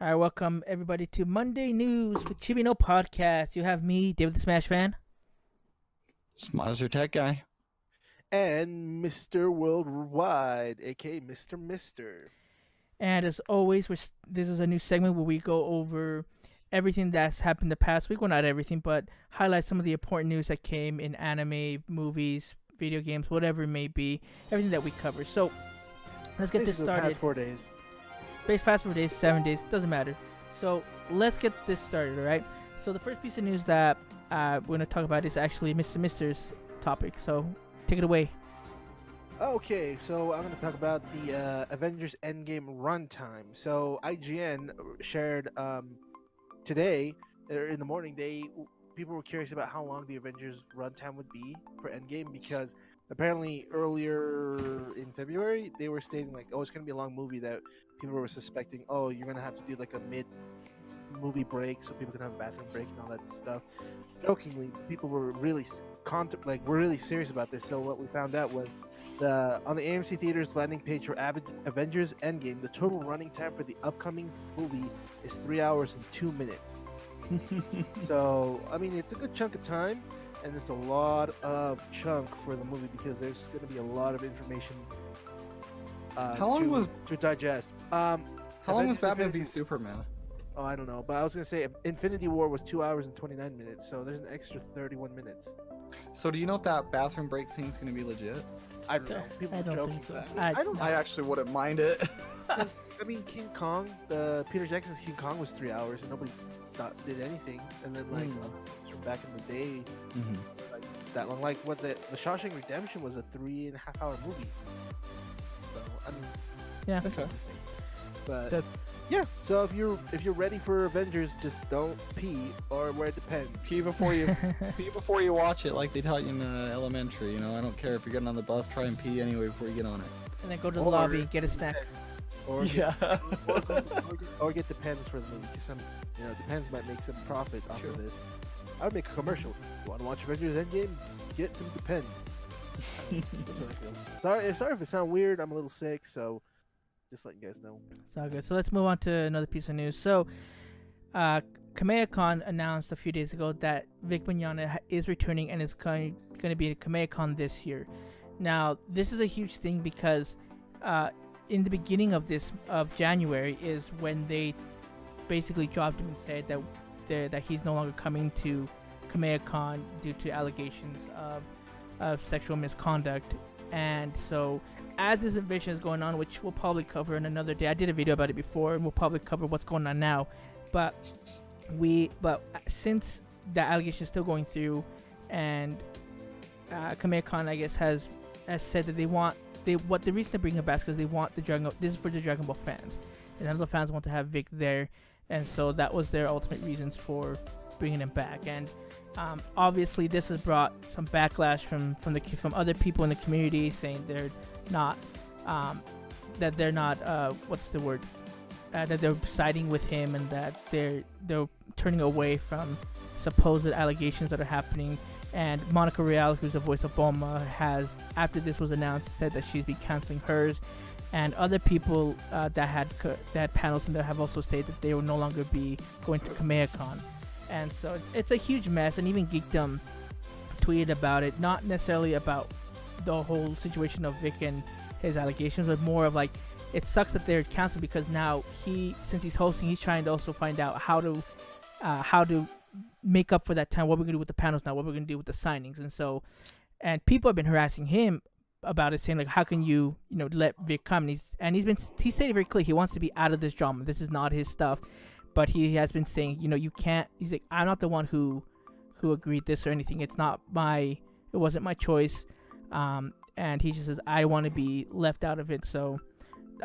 All right, welcome everybody to Monday News with Chibi No Podcast. You have me, David the Smash Fan. Smiles your tech guy. And Mr. Worldwide, aka Mr. Mister. And as always, this is a new segment where we go over everything that's happened the past week. Well, not everything, but highlight some of the important news that came in anime, movies, video games, whatever it may be. Everything that we cover. So let's get this started. Past 4 days. Fast 4 days, 7 days, doesn't matter. So let's get this started, all right? So the first piece of news that we're going to talk about is actually Mr. Mister's topic. So take it away. Okay, so I'm going to talk about the Avengers Endgame runtime. So IGN shared today, or in the morning, people were curious about how long the Avengers runtime would be for Endgame because apparently earlier in February they were stating like, oh, it's going to be a long movie that people were suspecting, oh, you're going to have to do like a mid-movie break so people can have a bathroom break and all that stuff. Jokingly, people were really we're really serious about this. So what we found out was on the AMC Theaters landing page for Avengers Endgame, the total running time for the upcoming movie is 3 hours and 2 minutes. So, I mean, it's a good chunk of time, and it's a lot of chunk for the movie because there's going to be a lot of information to digest. How long was Batman v Superman? Oh, I don't know, but I was going to say Infinity War was 2 hours and 29 minutes, so there's an extra 31 minutes. So do you know if that bathroom break scene is going to be legit? I don't know. People I don't joke think so. that. I actually wouldn't mind it. I mean, King Kong, Peter Jackson's King Kong was 3 hours and nobody did anything. And then from back in the day, like that long. Like what the Shawshank Redemption was a 3.5 hour movie. So I mean, yeah. Okay. But yeah. So if you're ready for Avengers, just don't pee, or where it depends. Pee before you watch it, like they taught you in elementary. You know, I don't care if you're getting on the bus, try and pee anyway before you get on it. And then go to the lobby and get a snack. Or get Depends for the movie because Depends might make some profit off of this. I would make a commercial. You want to watch Avengers Endgame? Get some Depends. That's what I feel. Sorry if it sounds weird. I'm a little sick, so just letting you guys know. It's all good. So let's move on to another piece of news. So, Kamea-con announced a few days ago that Vic Mignogna is returning and is going to be at Kamea-con this year. Now, this is a huge thing because in the beginning of January is when they basically dropped him and said that he's no longer coming to Kamea-con due to allegations of sexual misconduct. And so as this invasion is going on, which we'll probably cover in another day, I did a video about it before and we'll probably cover what's going on now, but since the allegation is still going through and Kamea-con I guess has said that the reason they bring him back is because they want this is for the Dragon Ball fans, and none of the fans want to have Vic there, and so that was their ultimate reasons for bringing him back. And obviously this has brought some backlash from other people in the community saying they're not that they're siding with him and that they're turning away from supposed allegations that are happening. And Monica Real, who's the voice of Bulma, has, after this was announced, said that she's been canceling hers. And other people that had panels in there have also stated that they will no longer be going to Kamea-con. And so it's a huge mess. And even Geekdom tweeted about it, not necessarily about the whole situation of Vic and his allegations, but more of like, it sucks that they're canceled because now since he's hosting, he's trying to also find out how to make up for that time, what we're going to do with the panels now, what we're going to do with the signings. And people have been harassing him about it, saying like, how can you let Vic come? And he stated very clearly he wants to be out of this drama. This is not his stuff. But he has been saying, you can't. He's like, I'm not the one who agreed this or anything. It wasn't my choice. And he just says, I want to be left out of it. So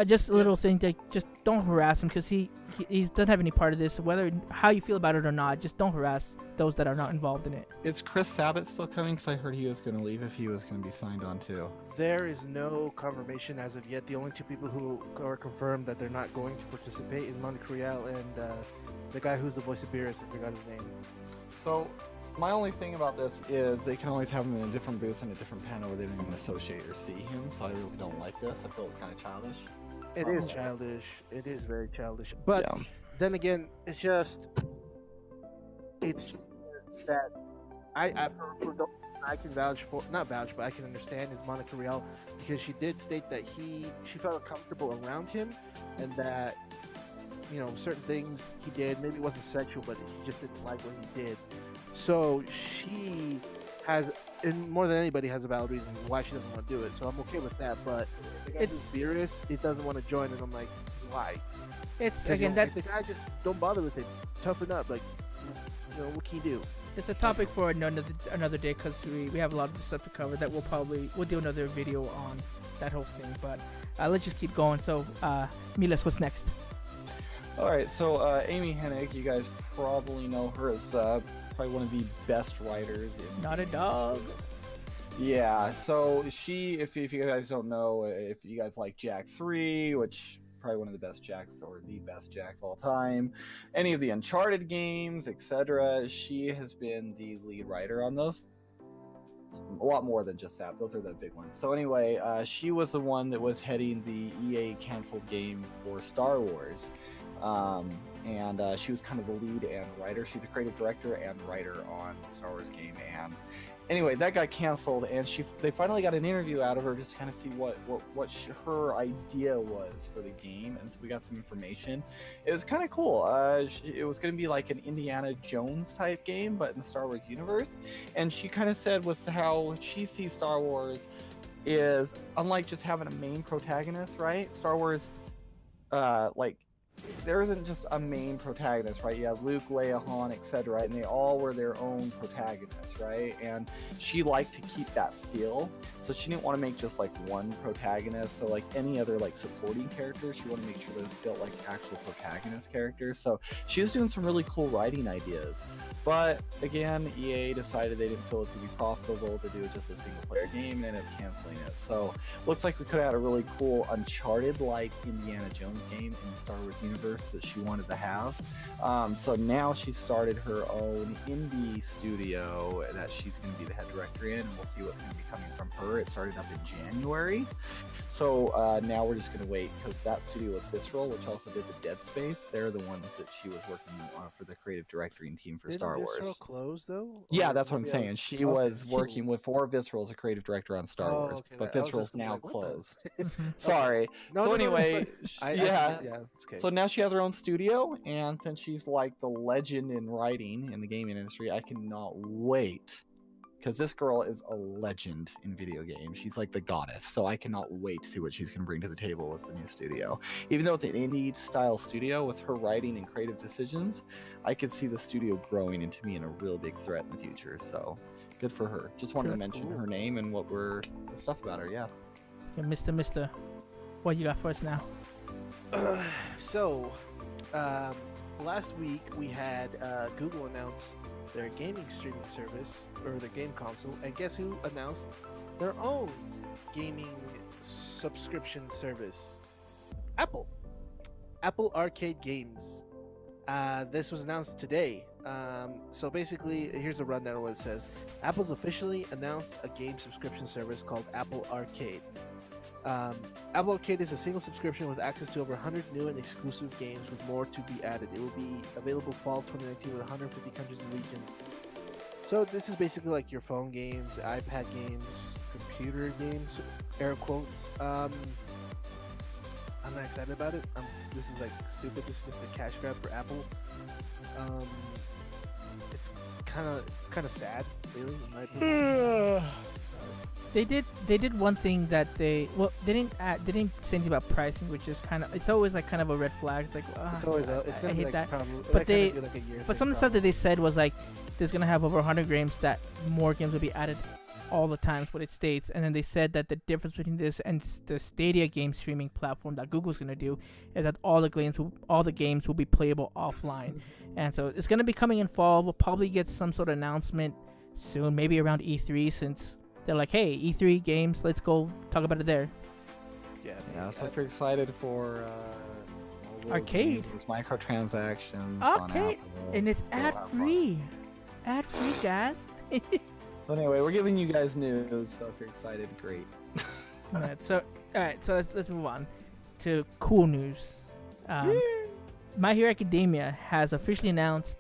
just a little thing that just don't harass him because he doesn't have any part of this. Whether how you feel about it or not, just don't harass those that are not involved in it. Is Chris Sabat still coming? Because I heard he was going to leave if he was going to be signed on too. There is no confirmation as of yet. The only two people who are confirmed that they're not going to participate is Monica Real and the guy who's the voice of Beerus. I forgot his name. So my only thing about this is they can always have him in a different booth in a different panel where they don't even associate or see him. So I really don't like this. I feel it's kind of childish. It is childish. It is very childish. But then again, it's just that for those I can vouch for, not vouch, but I can understand is Monica Rial, because she did state that she felt comfortable around him, and that certain things he did, maybe it wasn't sexual, but he just didn't like what he did. So she has, and more than anybody, has a valid reason why she doesn't want to do it. So I'm okay with that. But the guy who's serious, he doesn't want to join, and I'm like, why? It's again that the guy just don't bother with it. Toughen up, like what can you do? it's a topic for another day, because we have a lot of stuff to cover that we'll do another video on that whole thing. But let's just keep going. So Milas, what's next? All right, so Amy Hennig, you guys probably know her as probably one of the best writers in Not a dog. Yeah, so she, if you guys don't know, if you guys like Jack 3, which probably one of the best Jacks or the best Jack of all time, any of the Uncharted games, etc., she has been the lead writer on those. A lot more than just that. Those are the big ones. So anyway, she was the one that was heading the EA canceled game for Star Wars. And she was kind of the lead and writer. She's a creative director and writer on the Star Wars game. And anyway, that got canceled, and they finally got an interview out of her just to kind of see what her idea was for the game. And so we got some information. It was kind of cool. It was going to be like an Indiana Jones type game, but in the Star Wars universe. And she kind of said with how she sees Star Wars is, unlike just having a main protagonist, right? Star Wars, there isn't just a main protagonist, right? You have Luke, Leia, Han, etc., and they all were their own protagonists, right? And she liked to keep that feel, so she didn't want to make just like one protagonist. So like any other like supporting characters, she wanted to make sure those felt like actual protagonist characters. So she was doing some really cool writing ideas. But again, EA decided they didn't feel it was going to be profitable to do just a single player game and ended up canceling it. So looks like we could have had a really cool Uncharted-like Indiana Jones game in the Star Wars universe that she wanted to have. So now she started her own indie studio that she's going to be the head director in, and we'll see what's going to be coming from her. It started up in January. So now we're just going to wait, because that studio was Visceral, which also did the Dead Space. They're the ones that she was working on for the creative directing team for Star Wars. Visceral close though? Yeah, that's what I'm saying. She was working for Visceral as a creative director on Star Wars, okay. but Visceral's now like, closed. Sorry. So anyway, it's okay. So now she has her own studio, and since she's like the legend in writing in the gaming industry, I cannot wait, because this girl is a legend in video games. She's like the goddess, so I cannot wait to see what she's going to bring to the table with the new studio. Even though it's an indie style studio, with her writing and creative decisions, I could see the studio growing into being a real big threat in the future. So good for her. Just wanted to mention her name and the stuff about her. Yeah. Okay, Mr. What you got for us now? So, last week we had Google announce their gaming streaming service, or their game console, and guess who announced their own gaming subscription service? Apple Arcade Games. This was announced today. So basically, here's a rundown of what it says. Apple's officially announced a game subscription service called Apple Arcade. Apple Arcade is a single subscription with access to over 100 new and exclusive games, with more to be added. It will be available fall 2019 with 150 countries and regions. So this is basically like your phone games, iPad games, computer games, air quotes. I'm not excited about it. This is like stupid. This is just a cash grab for Apple. It's kind of sad, really, in my opinion. They did one thing that they didn't say anything about pricing, which is it's always like kind of a red flag. It's like I hate that. But some of the stuff that they said was like there's gonna have over 100 games, that more games will be added all the time, what it states. And then they said that the difference between this and the Stadia game streaming platform that Google's gonna do is that all the games will be playable offline. And so it's gonna be coming in fall. We'll probably get some sort of announcement soon, maybe around E3, since they're like, hey, E3 games, let's go talk about it there. Yeah. So if you're excited for Arcade, with microtransactions, Arcade, and it's ad-free, guys. So anyway, we're giving you guys news. So if you're excited, great. All right, so let's move on to cool news. My Hero Academia has officially announced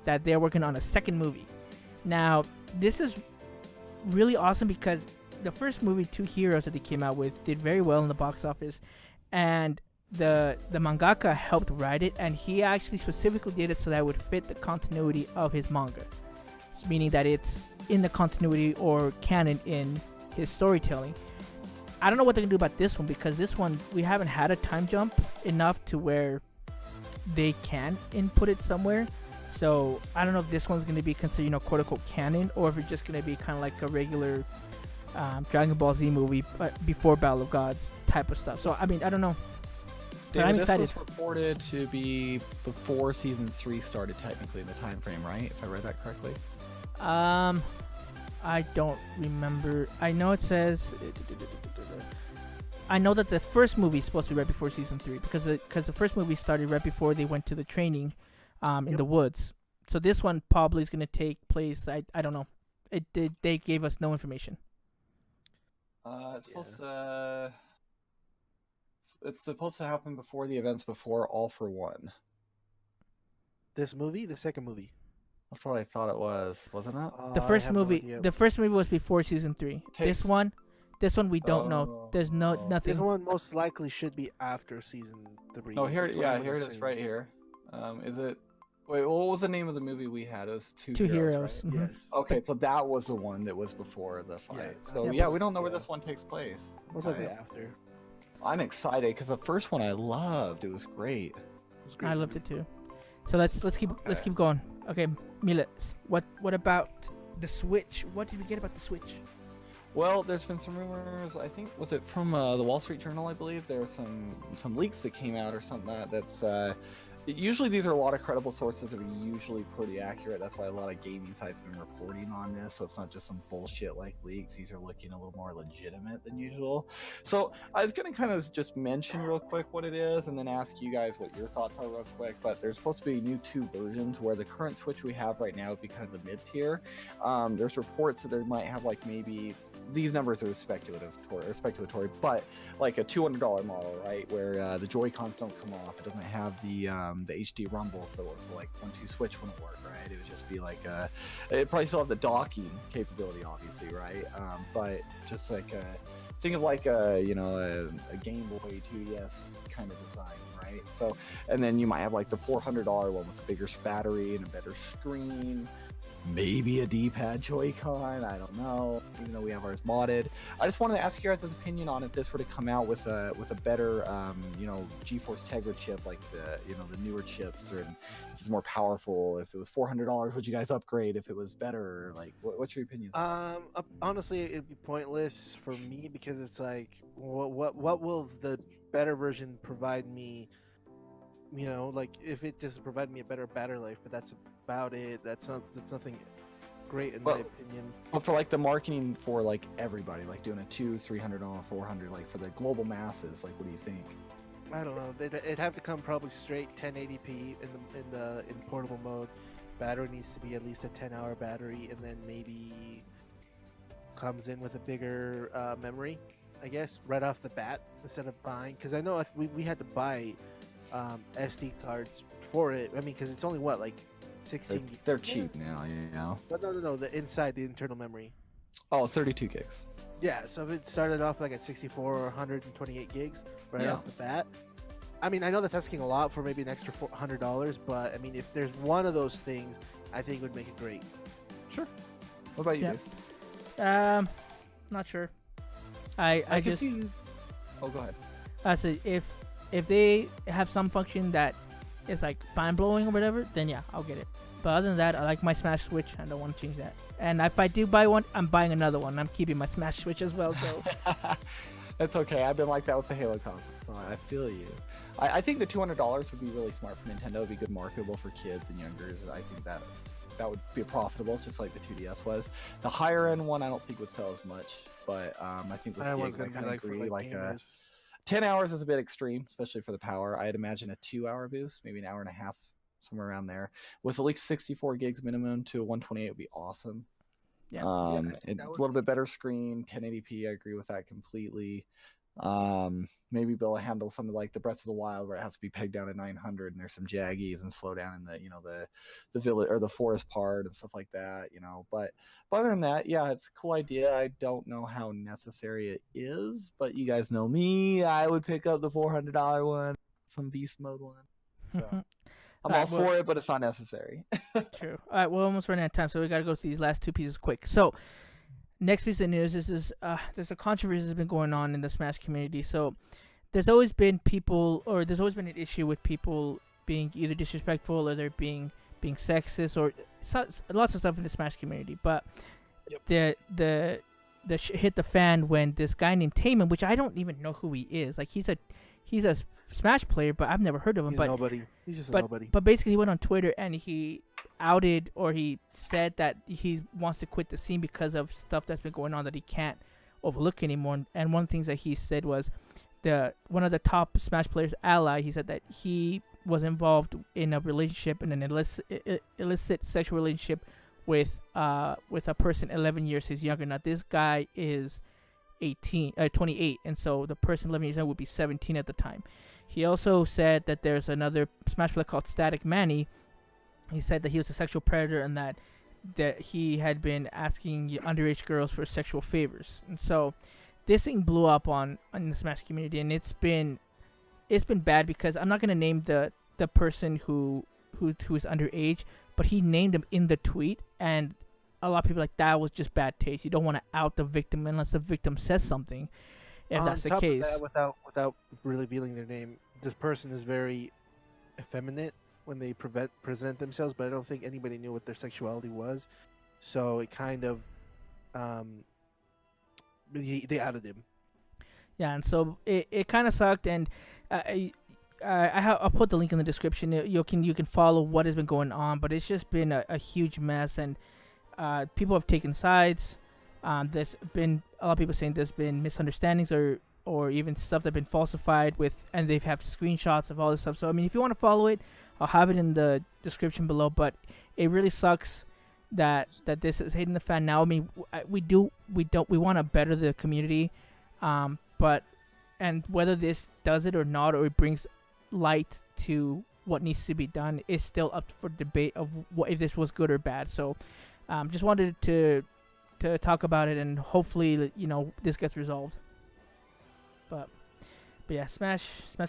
that they're working on a second movie. Now, this is really awesome because the first movie, Two Heroes, that they came out with, did very well in the box office, and the mangaka helped write it, and he actually specifically did it so that it would fit the continuity of his manga, meaning that it's in the continuity or canon in his storytelling. I don't know what they're gonna do about this one because this one we haven't had a time jump enough to where they can input it somewhere. So I don't know if this one's gonna be considered, quote unquote canon, or if it's just gonna be kind of like a regular Dragon Ball Z movie, but before Battle of Gods type of stuff. So I mean, I don't know. But I'm excited. This was reported to be before season 3 started, technically in the time frame, right? If I read that correctly. I don't remember. I know it says. I know that the first movie is supposed to be right before season 3 because the first movie started right before they went to the training, in the woods. So this one probably is gonna take place. I don't know. They gave us no information. It's supposed to happen before the events before All for One. This movie, the second movie. That's what I thought it was, wasn't it? The first movie, was before season 3. This one we don't know. There's nothing. This one most likely should be after season 3. Oh, here it is, right here. Is it? Wait, what was the name of the movie we had? It was Two Heroes. Right? Mm-hmm. Yes. Okay, so that was the one that was before the fight. Yeah. So we don't know where this one takes place. Most likely after. I'm excited because the first one I loved. It was great. I loved it too. So let's keep going. Okay, Mila, what about the Switch? What did we get about the Switch? Well, there's been some rumors. I think was it from the Wall Street Journal? I believe there were some leaks that came out or something that's. Usually these are a lot of credible sources that are usually pretty accurate. That's why a lot of gaming sites have been reporting on this. So it's not just some bullshit like leaks. These are looking a little more legitimate than usual. So I was going to kind of just mention real quick what it is and then ask you guys what your thoughts are real quick. But there's supposed to be new 2 versions where the current Switch we have right now would be kind of the mid-tier. There's reports that there might have like maybe... These numbers are speculatory, but like a $200 model, right, where the Joy-Cons don't come off. It doesn't have the HD rumble for so like 1-2 switch wouldn't work, right? It would just be like it probably still have the docking capability, obviously, right? But just like think of like a Game Boy 2DS kind of design, right? So and then you might have like the $400 one with a bigger battery and a better screen. Maybe a D-pad Joy-Con, I don't know, even though we have ours modded. I just wanted to ask your guys' opinion on if this were to come out with a better GeForce Tegra chip, like the newer chips, or if it's more powerful. If it was $400, would you guys upgrade if it was better? Like what's your opinion? Honestly, it'd be pointless for me because it's like what will the better version provide me? Like if it just provided me a better battery life, but that's about it. That's nothing great in my opinion. But for like the marketing for like everybody, like doing a $200-$300, $400, like for the global masses, like what do you think? I don't know. It'd have to come probably straight 1080p in portable mode. Battery needs to be at least a 10-hour battery, and then maybe comes in with a bigger memory, I guess, right off the bat instead of buying. Because I know we had to buy SD cards for it. I mean, because it's only like 16. They're cheap now, But no, the internal memory. Oh, 32 gigs. Yeah, so if it started off like at 64 or 128 gigs right off the bat, I mean, I know that's asking a lot for maybe an extra $400, but I mean, if there's one of those things, I think it would make it great. Sure. What about you guys? Not sure. I just. Oh, go ahead. I said if they have some function that is like mind blowing or whatever, then yeah, I'll get it. But other than that, I like my Smash Switch. I don't want to change that. And if I do buy one, I'm buying another one. I'm keeping my Smash Switch as well. So that's okay. I've been like that with the Halo console, so I feel you. I think the $200 would be really smart for Nintendo. It'd be good marketable for kids and youngers. I think that would be profitable, just like the 2DS was. The higher end one, I don't think would sell as much, but I think this gig, I kind of agree. Like 10 hours is a bit extreme, especially for the power. I'd imagine a 2-hour boost, maybe an hour and a half, somewhere around there. Was at least 64 gigs minimum to 128 would be awesome. Yeah. A little bit better screen, 1080p. I agree with that completely. maybe be able to handle something like the Breath of the Wild where it has to be pegged down to 900 and there's some jaggies and slow down in the the village or the forest part and stuff like that. But other than that, yeah, it's a cool idea. I don't know how necessary it is, but you guys know me. I would pick up the $400 one, some beast mode one. So I'm all for it, but it's not necessary. True. All right, we're almost running out of time, so we got to go through these last two pieces quick. So, next piece of news is there's a controversy that's been going on in the Smash community. So, there's always been an issue with people being either disrespectful or they're being sexist or lots of stuff in the Smash community. But the hit the fan when this guy named Taman, which I don't even know who he is. Like he's a Smash player, but I've never heard of him. Nobody. He's just a nobody. But basically, he went on Twitter and he outed or he said that he wants to quit the scene because of stuff that's been going on that he can't overlook anymore. And one of the things that he said was one of the top Smash players, Ally, he said that he was involved in a relationship, in an illicit sexual relationship with a person 11 years his younger. Now this guy is 28, and so the person 11 years old would be 17 at the time. He also said that there's another Smash player called Static Manny. He said that he was a sexual predator and that he had been asking underage girls for sexual favors. And so this thing blew up on the Smash community, and it's been bad because I'm not gonna name the person who's underage, but he named him in the tweet, and a lot of people are like, that was just bad taste. You don't want to out the victim unless the victim says something. If that's the case, of that, without really revealing their name, this person is very effeminate when they present themselves, but I don't think anybody knew what their sexuality was, so it kind of they outed him. Yeah, and so it kind of sucked, and I'll put the link in the description. You can follow what has been going on, but it's just been a huge mess, and people have taken sides. There's been a lot of people saying there's been misunderstandings or even stuff that's been falsified and they've have screenshots of all this stuff. So I mean, if you want to follow it, I'll have it in the description below. But it really sucks that this is hitting the fan now. I mean, we want to better the community, but whether this does it or not, or it brings light to what needs to be done, is still up for debate of if this was good or bad. So just wanted to talk about it, and hopefully this gets resolved. But yeah, Smash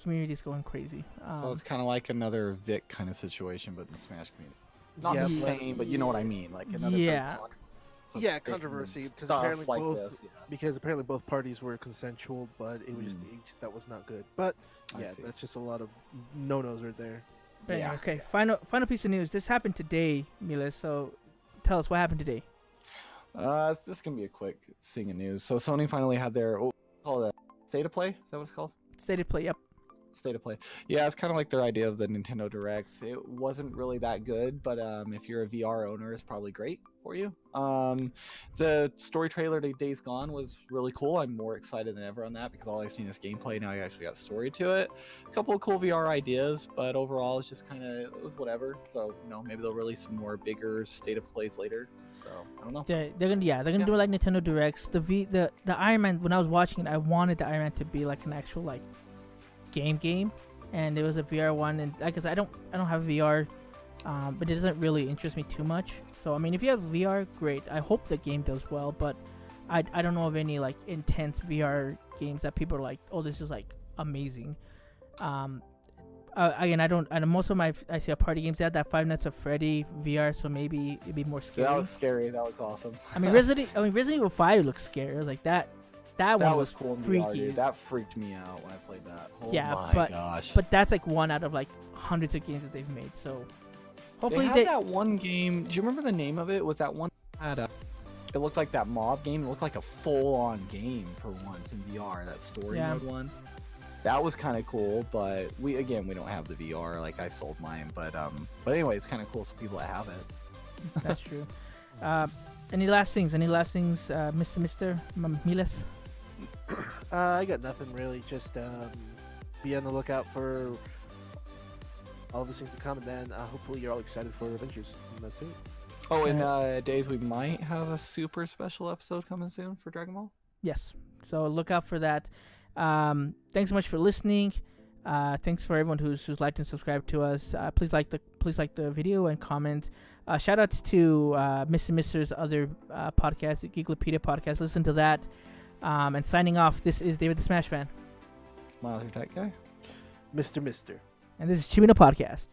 community is going crazy. So it's kind of like another Vic kind of situation, but in the Smash community. Not the same, but you know what I mean. Like another controversy because apparently both parties were consensual, but it was just the age that was not good. But yeah, that's just a lot of no-nos right there. But yeah. Okay, final piece of news. This happened today, Miles. So tell us what happened today. This is gonna be a quick thing of news. So Sony finally had their State of Play. Is that what it's called? State of Play. Yep. State of Play. Yeah, it's kind of like their idea of the Nintendo Directs. It wasn't really that good, but if you're a VR owner, it's probably great for you. The story trailer to Days Gone was really cool. I'm more excited than ever on that because all I've seen is gameplay. Now I actually got story to it. A couple of cool VR ideas, but overall it's just kind of, it was whatever. So maybe they'll release some more bigger State of Plays later. So I don't know. They're gonna do it like Nintendo Directs. The Iron Man, when I was watching it, I wanted the Iron Man to be like an actual like game, and it was a VR one. And like I said, I don't have VR, but it doesn't really interest me too much. So I mean, if you have VR, great. I hope the game does well, but I don't know of any like intense VR games that people are like, oh, this is like amazing. Again, most of I see party games. They had that Five Nights at Freddy VR, so maybe it'd be more scary. That was scary. That was awesome. I mean, Resident Evil 5 looks scary. It was like that. That one was cool in freaky. VR, dude. That freaked me out when I played that. Oh my gosh. But that's like one out of like hundreds of games that they've made. So hopefully they had that one game. Do you remember the name of it? Was that one had it looked like that mob game? It looked like a full-on game for once in VR. That story mode one. That was kind of cool, but we don't have the VR. Like I sold mine, but anyway, it's kind of cool for people that have it. That's true. Any last things, Mr. Miles? I got nothing really. Just be on the lookout for all these things to come, and then hopefully you're all excited for Avengers. And that's it. Oh, in days we might have a super special episode coming soon for Dragon Ball. Yes. So look out for that. Thanks so much for listening. Thanks for everyone who's liked and subscribed to us. Please like the video and comment. Shout outs to Mr. Mister's other podcast, the Geeklopedia podcast. Listen to that. And signing off, this is David the Smash Man. Miles, your tech guy. Mr. Mister. And this is Chibi no Podcast.